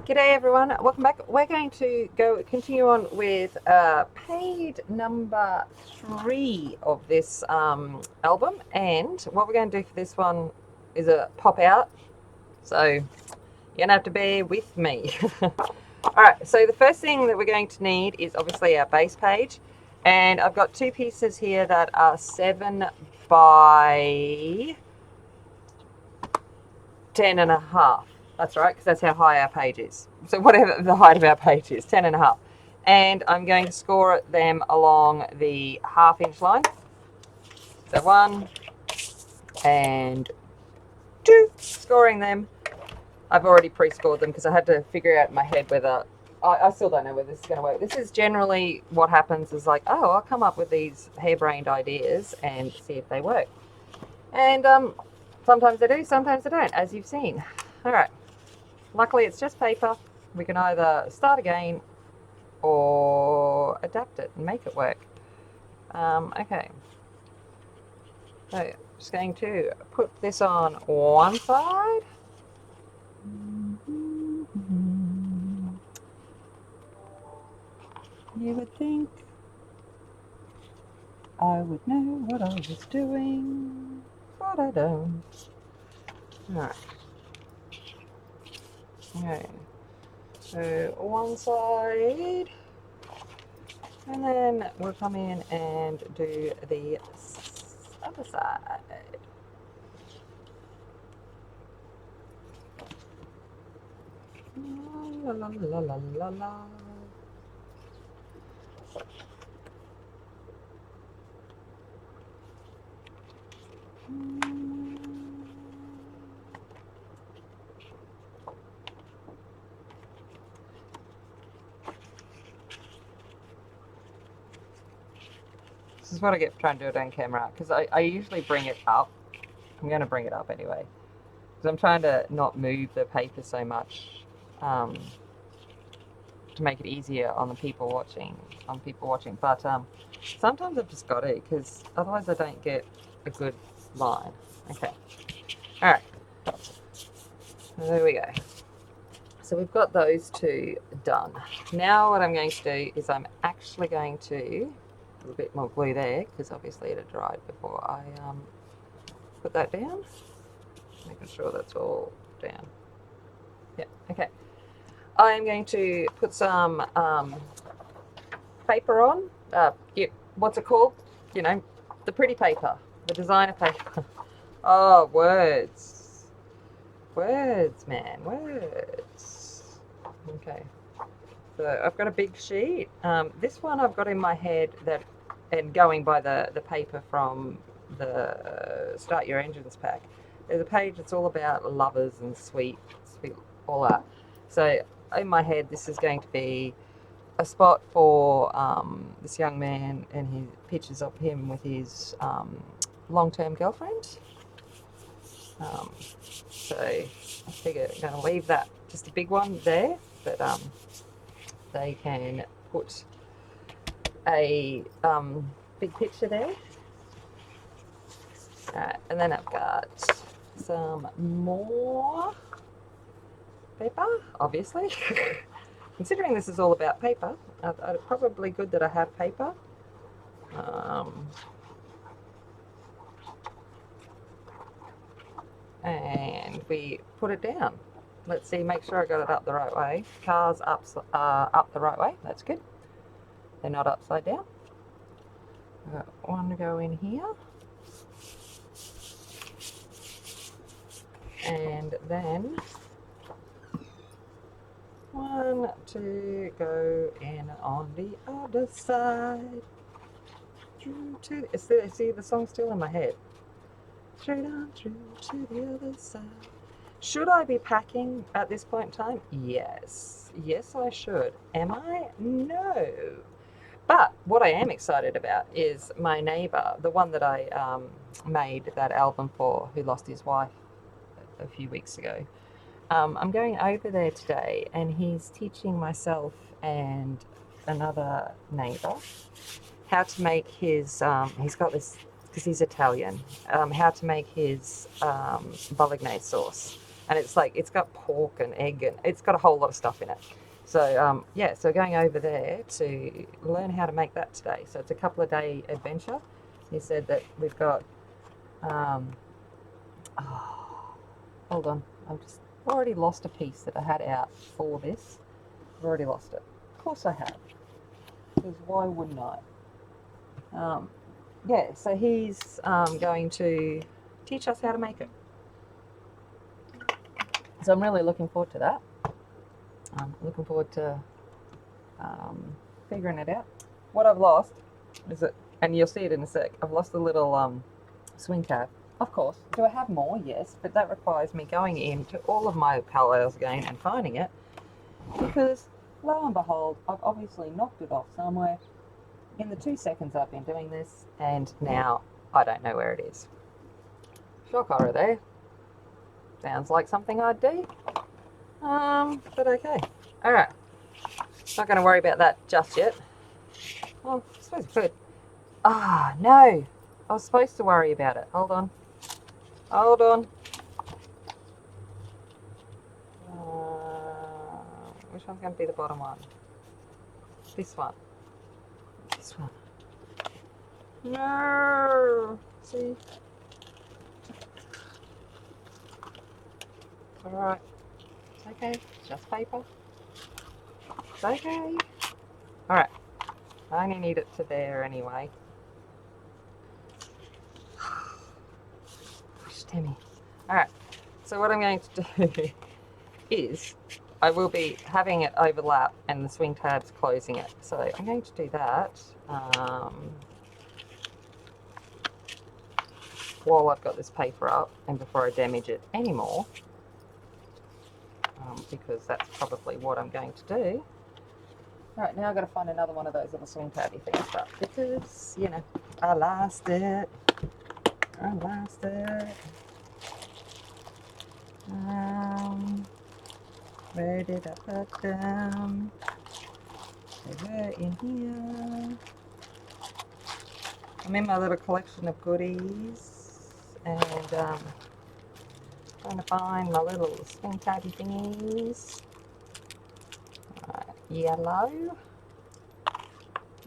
G'day everyone, welcome back. We're going to continue on with page number 3 of this album, and what we're going to do for this one is a pop out, so you're going to have to bear with me. Alright, so the first thing that we're going to need is obviously our base page, and I've got two pieces here that are 7 by 10.5. That's right, because that's how high our page is. So whatever the height of our page is, 10.5. And I'm going to score them along the 1/2 inch line. So 1 and 2, scoring them. I've already pre-scored them because I had to figure out in my head whether, I still don't know whether this is going to work. This is generally what happens is like, oh, I'll come up with these harebrained ideas and see if they work. And sometimes they do, sometimes they don't, as you've seen. All right. Luckily, it's just paper. We can either start again or adapt it and make it work. Okay. So, I'm just going to put this on one side. You would think I would know what I was doing, but I don't. Alright. Okay. So, one side. And then we'll come in and do the other side. La la la la la la. This is what I get for trying to do it on camera, because I usually bring it up. I'm going to bring it up anyway, because I'm trying to not move the paper so much to make it easier on the people watching. But sometimes I've just got to, because otherwise I don't get a good line. Okay. All right. There we go. So we've got those two done. Now what I'm going to do is I'm actually going to a little bit more glue there, because obviously it had dried before I put that down. Making sure that's all down. Yeah, okay. I'm going to put some paper on. What's it called? You know, the pretty paper, the designer paper. Oh, words. Words, man, words. Okay. So I've got a big sheet. This one I've got in my head that, and going by the paper from the Start Your Engines pack, there's a page that's all about lovers and sweet all that. So in my head, this is going to be a spot for this young man and his pictures of him with his long-term girlfriend. So I figure I'm going to leave that, just a big one there, but they can put a big picture there. And then I've got some more paper, obviously. Considering this is all about paper, it's probably good that I have paper. And we put it down. Let's see, make sure I got it up the right way. Cars up the right way, that's good. They're not upside down. I've got one to go in here. And then one to go in on the other side. See, the song's still in my head. Straight on through to the other side. Should I be packing at this point in time? Yes. Yes, I should. Am I? No. But what I am excited about is my neighbour, the one that I made that album for, who lost his wife a few weeks ago. I'm going over there today, and he's teaching myself and another neighbour how to make his, he's got this, because he's Italian, how to make his bolognese sauce. and it's like it's got pork and egg and it's got a whole lot of stuff in it. So yeah, so going over there to learn how to make that today. So it's a couple of day adventure. He said that we've got oh, hold on, I've just already lost a piece that I had out for this. I've already lost it. Of course I have, because why wouldn't I? Yeah, so he's going to teach us how to make it. So I'm really looking forward to that. I'm looking forward to figuring it out. What I've lost is it, and you'll see it in a sec, I've lost a little swing tab. Of course. Do I have more? Yes, but that requires me going into all of my parallels again and finding it, because lo and behold, I've obviously knocked it off somewhere in the 2 seconds I've been doing this, and now I don't know where it is. Shock horror there. Sounds like something I'd do. But okay. Alright. Not going to worry about that just yet. Well, I suppose I could. Ah, no. I was supposed to worry about it. Hold on. Hold on. Which one's going to be the bottom one? This one. This one. No. See? It's alright. It's okay. It's just paper. It's okay. Alright. I only need it to there anyway. Gosh, Timmy. Alright. So what I'm going to do is I will be having it overlap and the swing tabs closing it. So I'm going to do that while I've got this paper up and before I damage it anymore, because that's probably what I'm going to do. Alright, now I've got to find another one of those little swing tabby things, but because, you know, I lost it. I lost it. Where did I put them? They were in here. I'm in my little collection of goodies and trying to find my little swing tabby thingies. Yellow.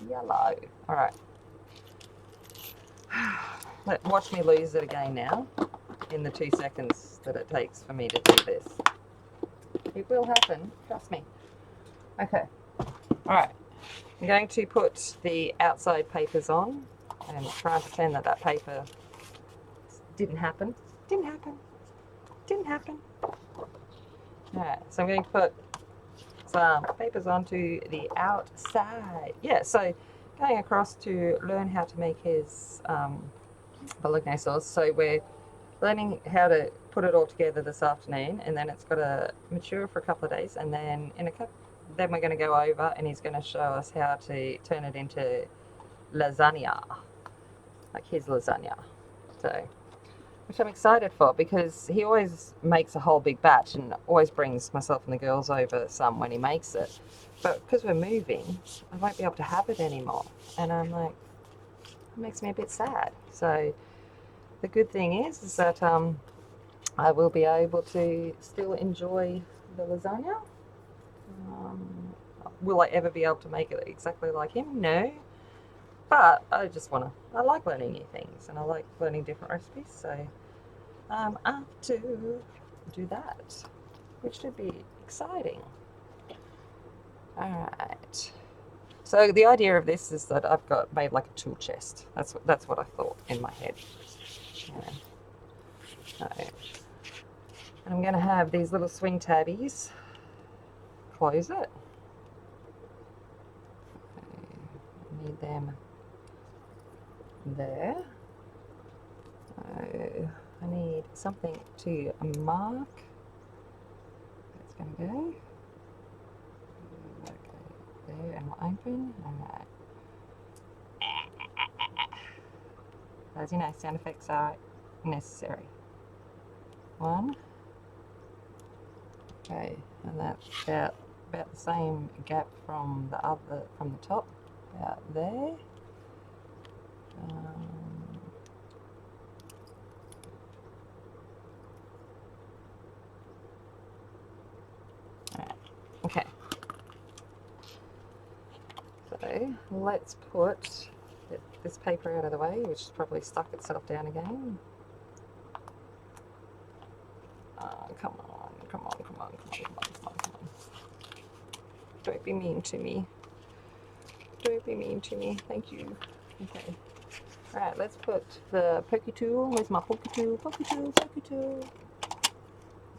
Yellow. Alright. Watch me lose it again now in the 2 seconds that it takes for me to do this. It will happen, trust me. Okay, alright. I'm going to put the outside papers on and try and pretend that that paper didn't happen. Didn't happen. Didn't happen. Alright, so I'm going to put some papers onto the outside. Yeah, so going across to learn how to make his bolognese sauce. So we're learning how to put it all together this afternoon, and then it's got to mature for a couple of days, and then then we're going to go over and he's going to show us how to turn it into lasagna, like his lasagna. So, which I'm excited for, because he always makes a whole big batch and always brings myself and the girls over some when he makes it. But because we're moving, I won't be able to have it anymore, and I'm like, it makes me a bit sad. So the good thing is that I will be able to still enjoy the lasagna. Will I ever be able to make it exactly like him? No. But I like learning new things, and I like learning different recipes, so I'm up to do that, which should be exciting. Alright. So the idea of this is that I've got made like a tool chest. That's what I thought in my head. Yeah. So, and I'm going to have these little swing tabbies close it. I need them there. So I need something to mark. That's going to go. Okay, there, and we'll open. Alright. As you know, sound effects are necessary. One. Okay, and that's about the same gap from the top, about there. Okay. So let's put this paper out of the way, which has probably stuck itself down again. Come on, come on, come on, come on, come on, come on, come on. Don't be mean to me. Don't be mean to me. Thank you. Okay. Alright, let's put the pokey tool. Where's my pokey tool? Pokey tool, pokey tool.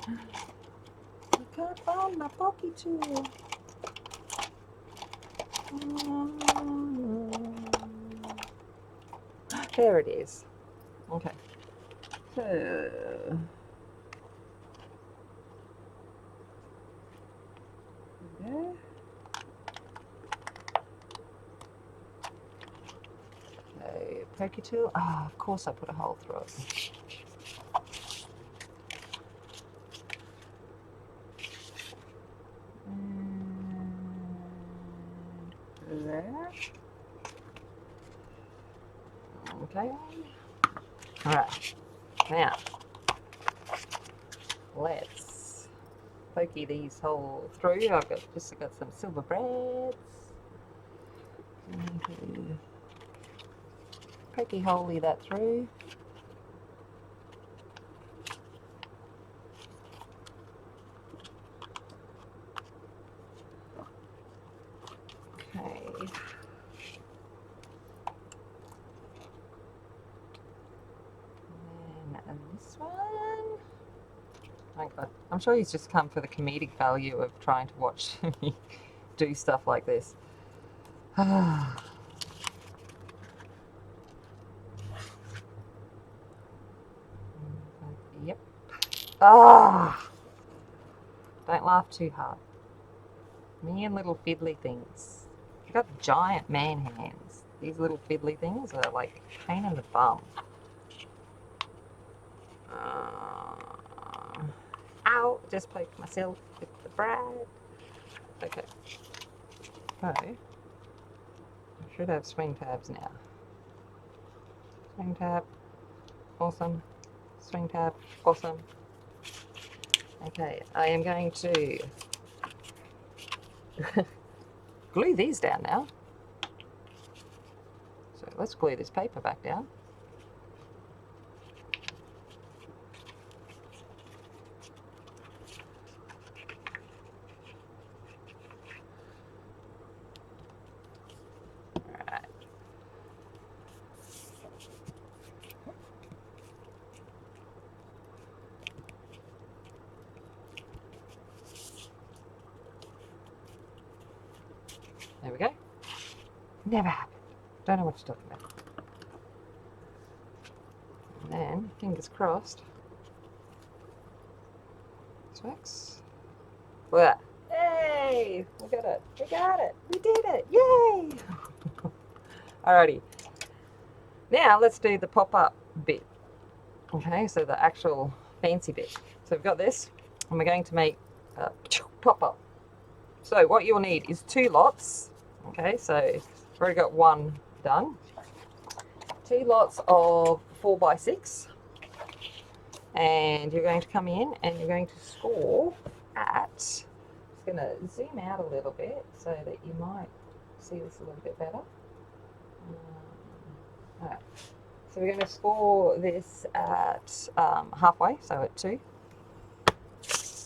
I can't find my pokey tool. There it is. Okay. So there. Okay, pokey tool. Ah, of course I put a hole through it. And there. Okay. Alright. Now let's pokey these holes through. I've got some silver threads. Pokey holey that through. Okay. And this one. Oh God. I'm sure he's just come for the comedic value of trying to watch me do stuff like this. Yep. Ah! Don't laugh too hard. Me and little fiddly things. I've got giant man hands. These little fiddly things are like a pain in the bum. Ow! Just poked myself with the brad. Okay. So, I should have swing tabs now. Swing tab. Awesome. Swing tab. Awesome. Okay, I am going to glue these down now. So let's glue this paper back down. Alright. There we go. Never happened. Don't know what you're talking about. And then, fingers crossed. This works. Well, yay! We got it. We got it. We did it. Yay! Alrighty. Now let's do the pop-up bit. Okay, so the actual fancy bit. So we've got this, and we're going to make a pop-up. So what you'll need is 2 lots. Okay, so we've already got one done. 2 lots of 4x6, and you're going to come in and you're going to score at, just going to zoom out a little bit so that you might see this a little bit better. Alright, so we're going to score this at halfway, so at 2,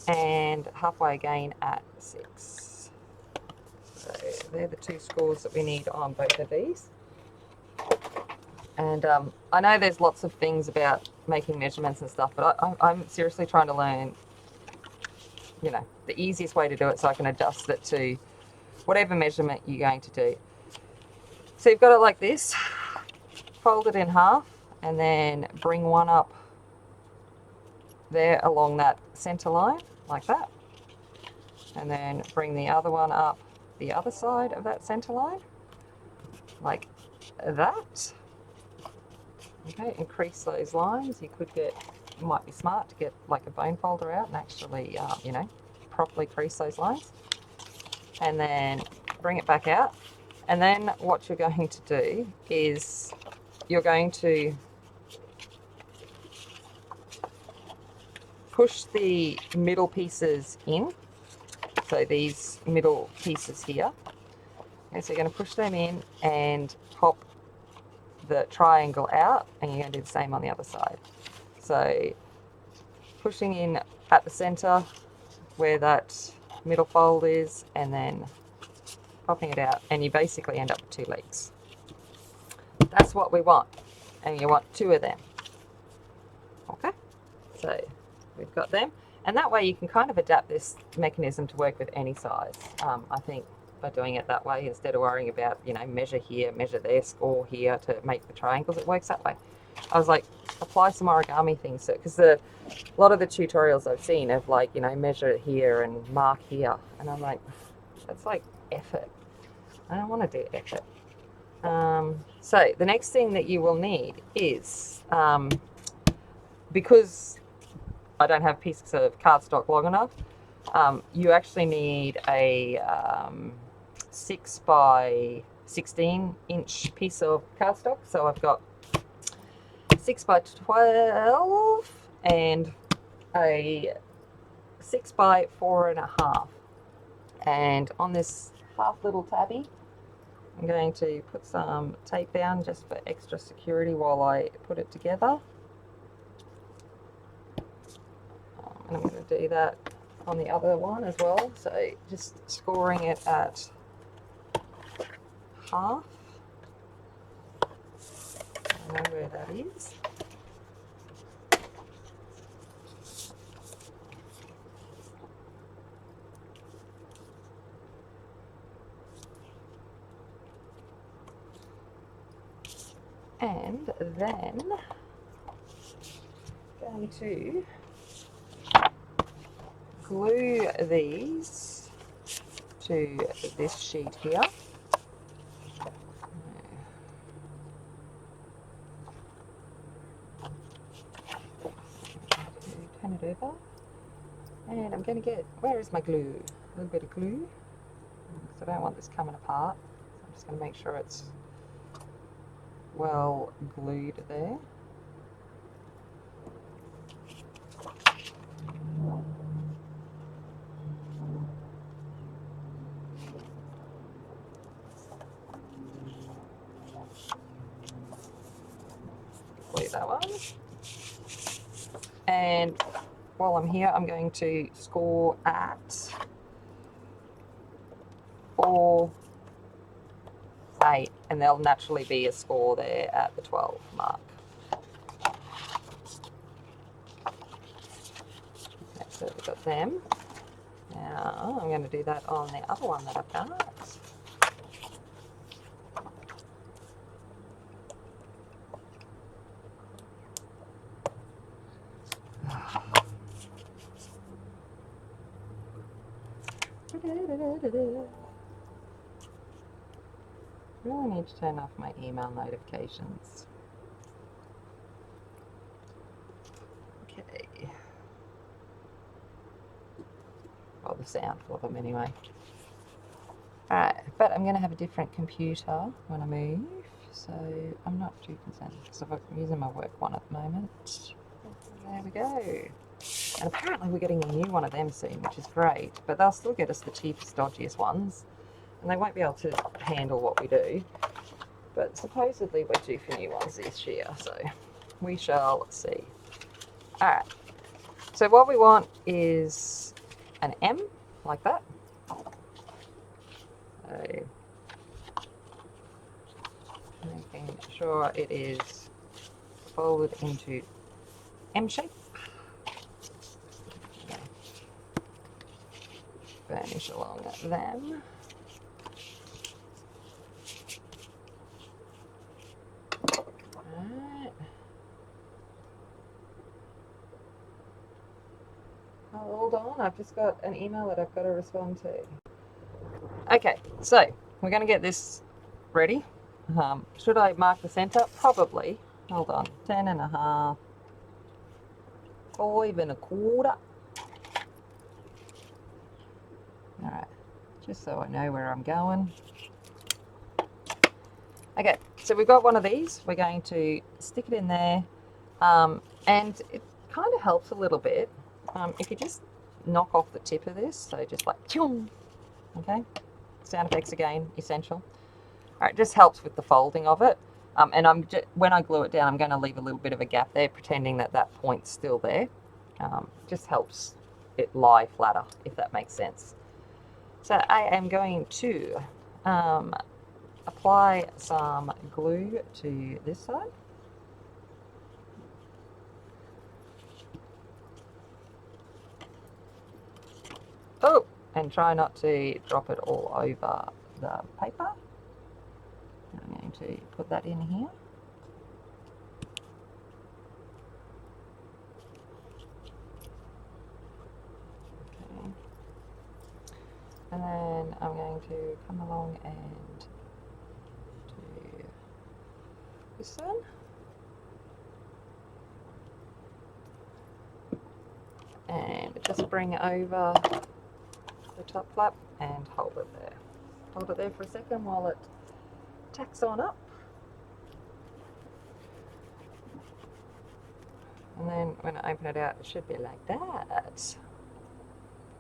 and halfway again at 6. So they're the 2 scores that we need on both of these. And I know there's lots of things about making measurements and stuff, but I'm seriously trying to learn, you know, the easiest way to do it so I can adjust it to whatever measurement you're going to do. So you've got it like this, fold it in half, and then bring one up there along that center line, like that. And then bring the other one up the other side of that center line, like that. Okay, increase those lines. You could get, it might be smart to get like a bone folder out and actually, you know, properly crease those lines. And then bring it back out. And then what you're going to do is you're going to push the middle pieces in So these middle pieces here. Okay, so you're going to push them in and pop the triangle out, and you're going to do the same on the other side. So pushing in at the center where that middle fold is, and then popping it out, and you basically end up with 2 legs. That's what we want, and you want 2 of them. Okay, so we've got them, and that way you can kind of adapt this mechanism to work with any size. I think by doing it that way, instead of worrying about, you know, measure here, measure there, score here to make the triangles, it works that way. I was like, apply some origami things, because a lot of the tutorials I've seen have, like, you know, measure here and mark here, and I'm like, that's like effort. I don't want to do effort. So the next thing that you will need is, because I don't have pieces of cardstock long enough, you actually need a 6 by 16 inch piece of cardstock. So I've got 6 by 12 and a 6 by 4.5. And on this half little tabby, I'm going to put some tape down just for extra security while I put it together. And I'm going to do that on the other one as well. So just scoring it at half. I know where that is. And then going to glue these to this sheet here. Turn it over, and I'm going to get, where is my glue? A little bit of glue, because I don't want this coming apart. So I'm just going to make sure it's well glued there. Glue that one. And while I'm here, I'm going to score at 4, 8, and there'll naturally be a score there at the 12 mark. Okay, so we've got them. Now I'm going to do that on the other one that I've got. Really need to turn off my email notifications. Okay. Or the sound for them anyway. Alright, but I'm going to have a different computer when I move, so I'm not too concerned because I'm using my work one at the moment. There we go. And apparently we're getting a new one of them soon, which is great, but they'll still get us the cheapest, dodgiest ones, and they won't be able to handle what we do. But supposedly we're due for new ones this year, so we shall see. Alright, so what we want is an M, like that. So, making sure it is folded into M shape. Burnish along them. Alright. Hold on, I've just got an email that I've got to respond to. Okay, so we're going to get this ready. Should I mark the center? Probably. Hold on, 10.5, 5.25. Alright, just so I know where I'm going. Okay, so we've got one of these. We're going to stick it in there, and it kind of helps a little bit if you just knock off the tip of this, so just like choom. Okay, sound effects again, essential. All right, just helps with the folding of it. And when I glue it down, I'm going to leave a little bit of a gap there, pretending that that point's still there. Just helps it lie flatter, if that makes sense. So I am going to apply some glue to this side. Oh, and try not to drop it all over the paper. I'm going to put that in here. Okay. And then I'm going to come along and do this one. And just bring it over the top flap and hold it there. Hold it there for a second while it tacks on up. And then when I open it out, it should be like that.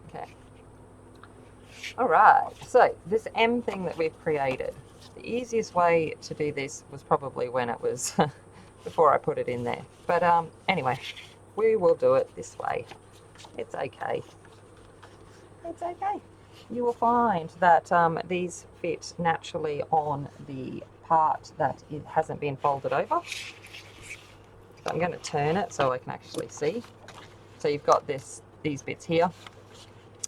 Okay. All right, so this M thing that we've created, the easiest way to do this was probably when it was before I put it in there. But anyway, we will do it this way. It's okay. It's okay. You will find that these fit naturally on the part that it hasn't been folded over. So I'm going to turn it so I can actually see. So you've got these bits here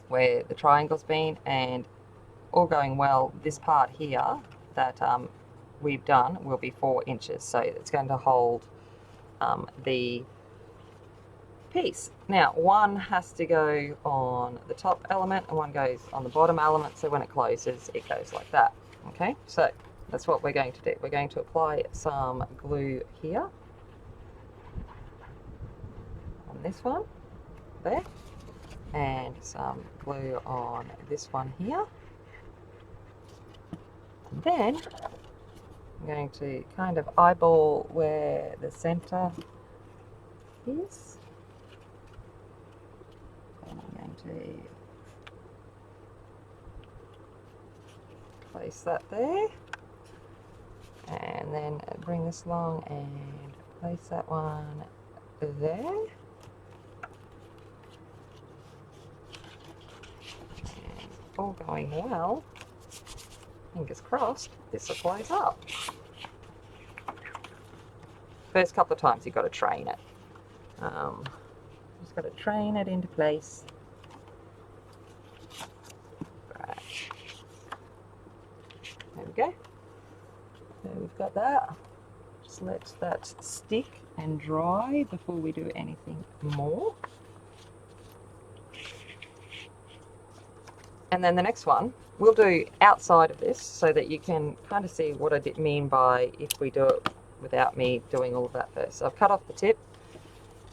where the triangle's been, and all going well, this part here that we've done will be 4 inches. So it's going to hold the piece. Now, one has to go on the top element and one goes on the bottom element, so when it closes, it goes like that. Okay, so that's what we're going to do. We're going to apply some glue here on this one, there, and some glue on this one here. And then I'm going to kind of eyeball where the center is. And I'm going to place that there. And then bring this along and place that one there. And all going well, fingers crossed, this will close up. First couple of times you've got to train it. Just got to train it into place. Right. There we go. So we've got that. Just let that stick and dry before we do anything more. And then the next one we'll do outside of this so that you can kind of see what I did mean by if we do it without me doing all of that first. So I've cut off the tip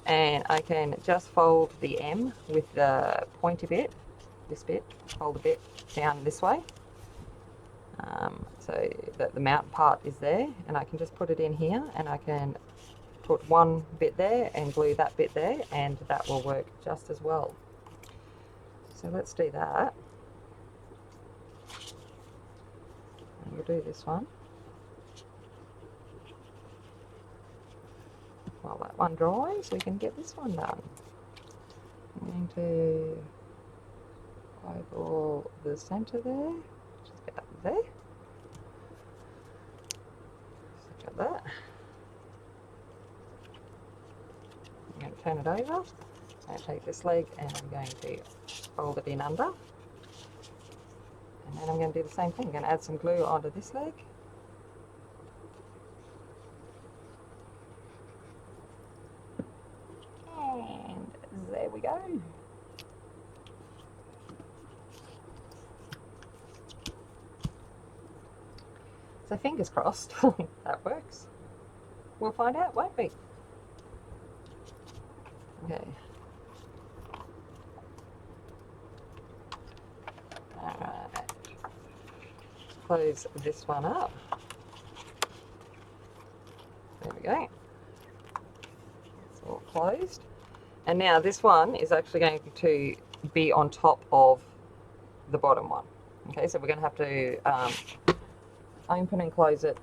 and I can just fold the M with the pointy bit, this bit, fold a bit down this way. So that the mountain part is there, and I can just put it in here and I can put one bit there and glue that bit there, and that will work just as well. So let's do that. And we'll do this one. While that one dries, we can get this one done. I'm going to eyeball the center there, just about there. Such like that. I'm going to turn it over. I take this leg and I'm going to fold it in under. And then I'm going to do the same thing. I'm going to add some glue onto this leg. And there we go. So fingers crossed that works. We'll find out, won't we? Okay. Alright. Close this one up. There we go. It's all closed. And now this one is actually going to be on top of the bottom one. Okay, so we're going to have to open and close it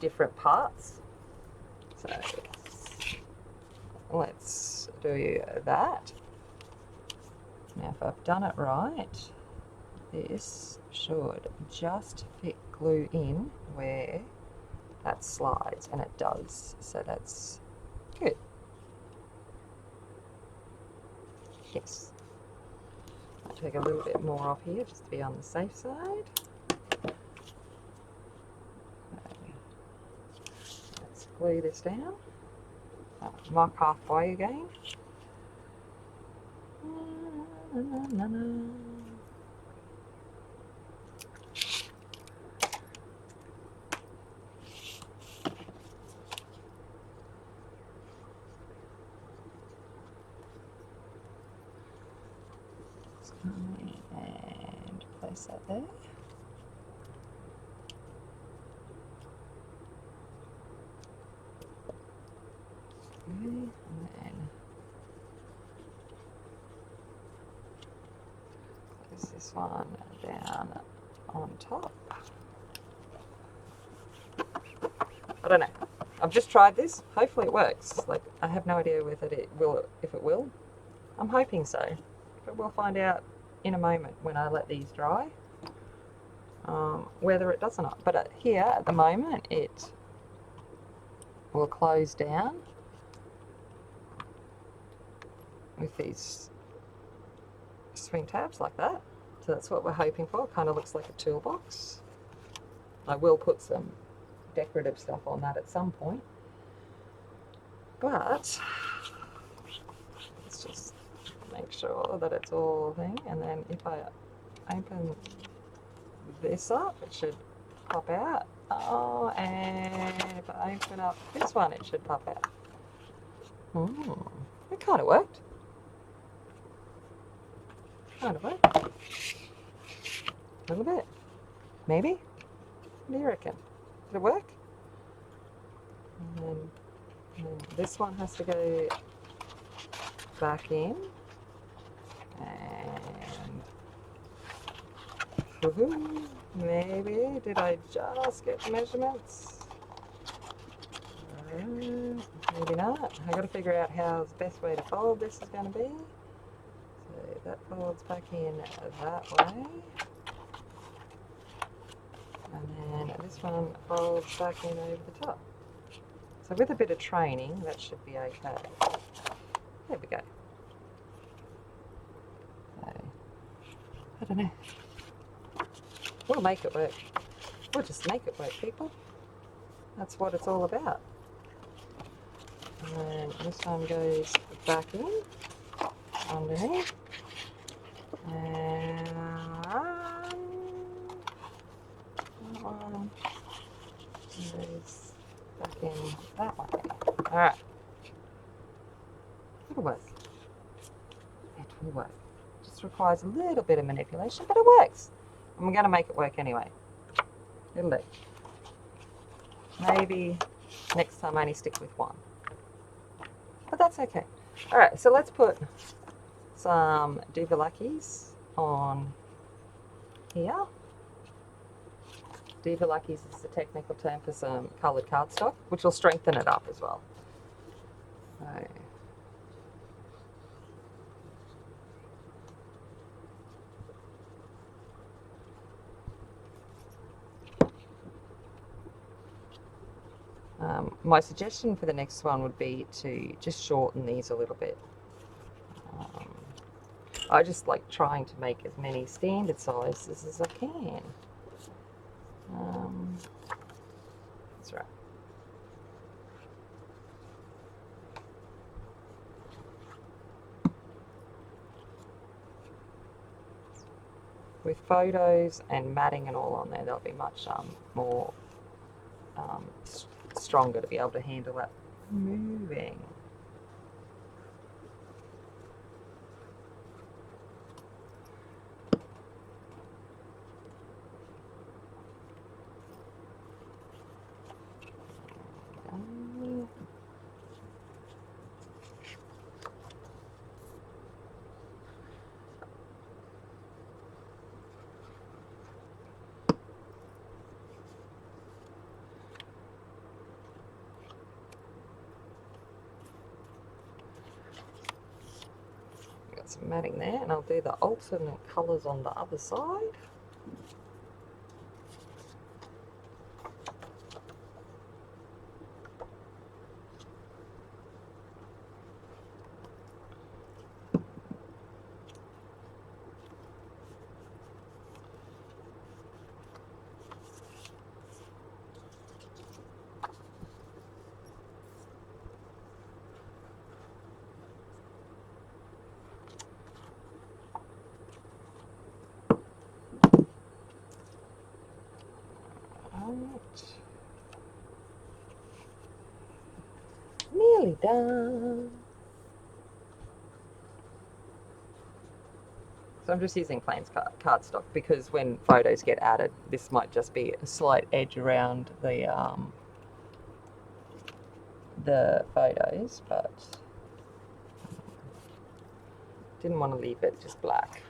different parts. So let's do that. Now if I've done it right, this should just fit glue in where that slides, and it does, so that's good. Yes. I'll take a little bit more off here just to be on the safe side. Okay. Let's glue this down. Mark halfway again. And place that there. And then place this one down on top. I don't know. I've just tried this. Hopefully it works. Like, I have no idea whether it will, if it will. I'm hoping so, but we'll find out in a moment when I let these dry whether it does or not. But here at the moment it will close down with these swing tabs like that. So that's what we're hoping for. Kind of looks like a toolbox. I will put some decorative stuff on that at some point, but let's just make sure that it's all thing. And then if I open this up, it should pop out. Oh, and if I open up this one, it should pop out. It kind of worked. Kind of worked. A little bit. Maybe? What do you reckon? Did it work? And then this one has to go back in. And woohoo! Maybe. Did I just get the measurements? Maybe not. I got to figure out how the best way to fold this is going to be. So that folds back in that way. And then this one folds back in over the top. So with a bit of training, that should be okay. There we go. So, I don't know. We'll make it work. We'll just make it work, people. That's what it's all about. And then this one goes back in, underneath. And that one goes back in that way. Alright. It'll work. It will work. Just requires a little bit of manipulation, but it works. And we're going to make it work anyway. It'll do. Maybe next time I only stick with one. But that's okay. Alright, so let's put some Diva-Luckies on here. Diva-Luckies is the technical term for some coloured cardstock, which will strengthen it up as well. So, my suggestion for the next one would be to just shorten these a little bit. I just like trying to make as many standard sizes as I can. That's right. With photos and matting and all on there, they'll be much more stronger to be able to handle that moving. some matting there, and I'll do the alternate colours on the other side. Nearly done. So I'm just using plain cardstock because when photos get added, this might just be a slight edge around the photos, but didn't want to leave it just black.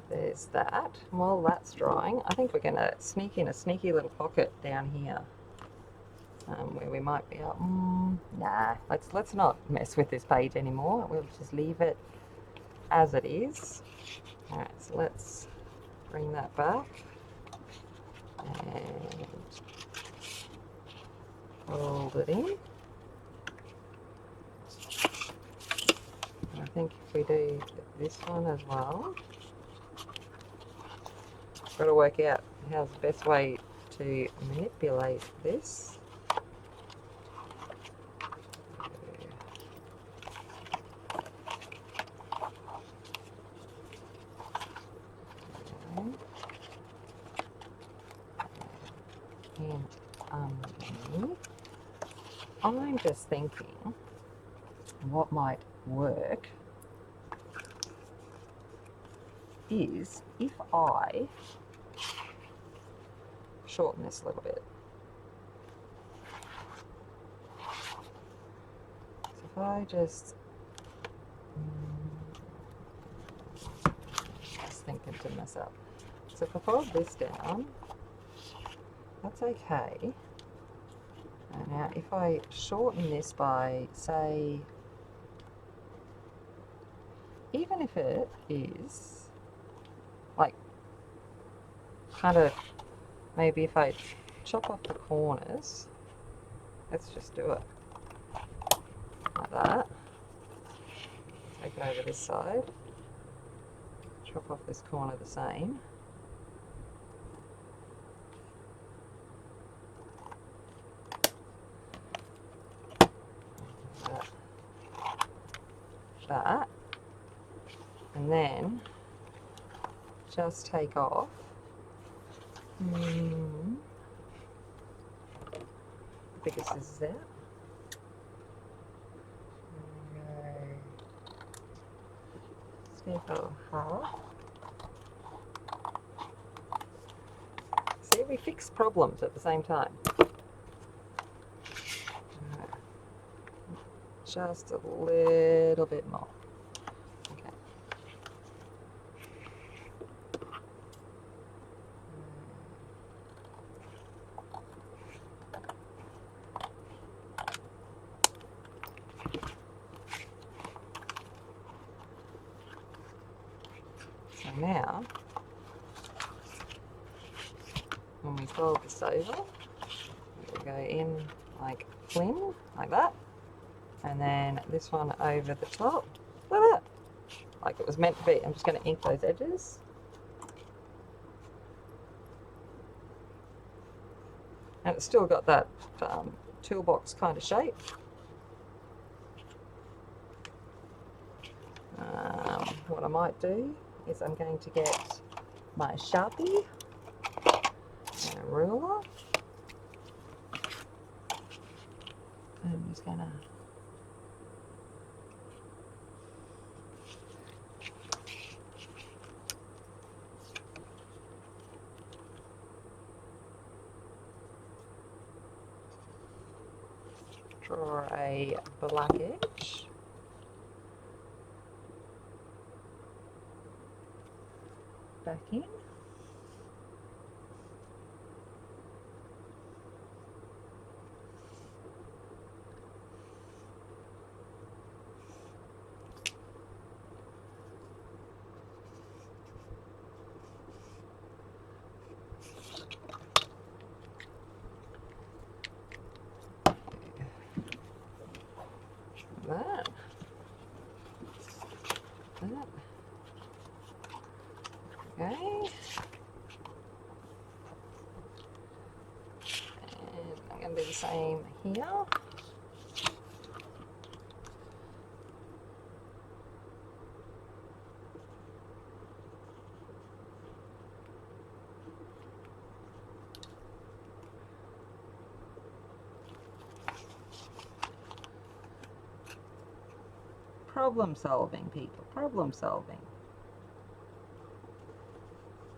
There's that. While that's drying, I think we're going to sneak in a sneaky little pocket down here, where we might be able. Nah, let's not mess with this page anymore. We'll just leave it as it is. All right, so let's bring that back and fold it in. And I think if we do this one as well, got to work out how's the best way to manipulate this. And I'm just thinking what might work is if I shorten this a little bit. So if I just thinking to myself, so if I fold this down, that's okay. And now if I shorten this by, say, even if it is like kind of, maybe if I chop off the corners, let's just do it like that. Take it over this side, chop off this corner the same. That, and then just take off the biggest scissors out. Snip off half. See, we fix problems at the same time. Just a little bit more. Okay. So now, when we fold this over, we go in like fling, like that. And then this one over the top, look at that, like it was meant to be. I'm just going to ink those edges. And it's still got that toolbox kind of shape. What I might do is I'm going to get my Sharpie and a ruler. And I'm just going to draw a black edge. back in. That. Okay. And I'm going to do the same here. Problem solving, people. Problem solving.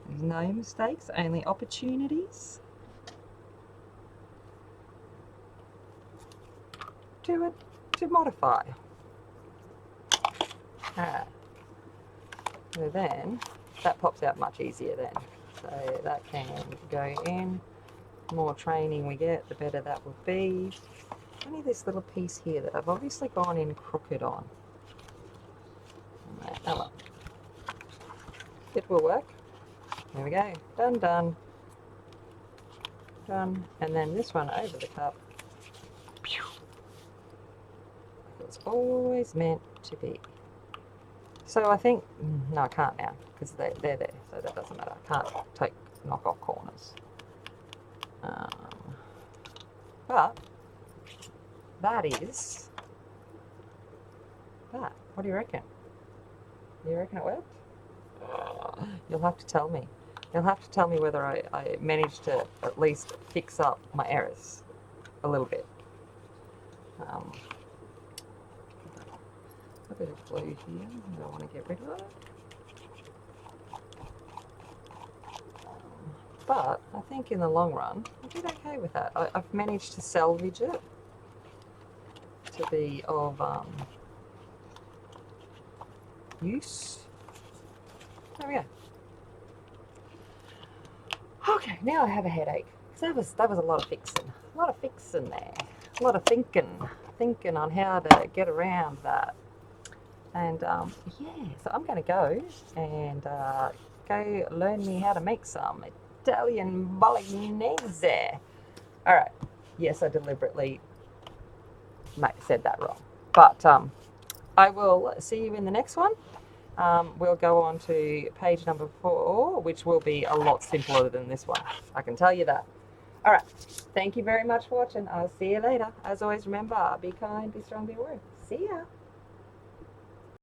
There's no mistakes, only opportunities to modify. So then that pops out much easier then. So that can go in. The more training we get, the better that will be. Only this little piece here that I've obviously gone in crooked on. Oh well. It will work. There we go. Done, done. Done. And then this one over the cup. It's always meant to be. So I think, no, I can't now because they're there, so that doesn't matter. I can't knock off corners. But that is that. What do you reckon? You reckon it worked? You'll have to tell me. You'll have to tell me whether I managed to at least fix up my errors a little bit. A bit of glue here. I don't want to get rid of it. But I think in the long run, I did okay with that. I've managed to salvage it to be of use. There we go. Okay, now I have a headache. That was a lot of fixing. A lot of fixing there. A lot of thinking on how to get around that. And yeah, so I'm going to go and go learn me how to make some Italian bolognese. All right. Yes, I deliberately said that wrong. But I will see you in the next one. We'll go on to page number 4, which will be a lot simpler than this one. I can tell you that. All right. Thank you very much for watching. I'll see you later. As always, remember, be kind, be strong, be aware. See ya.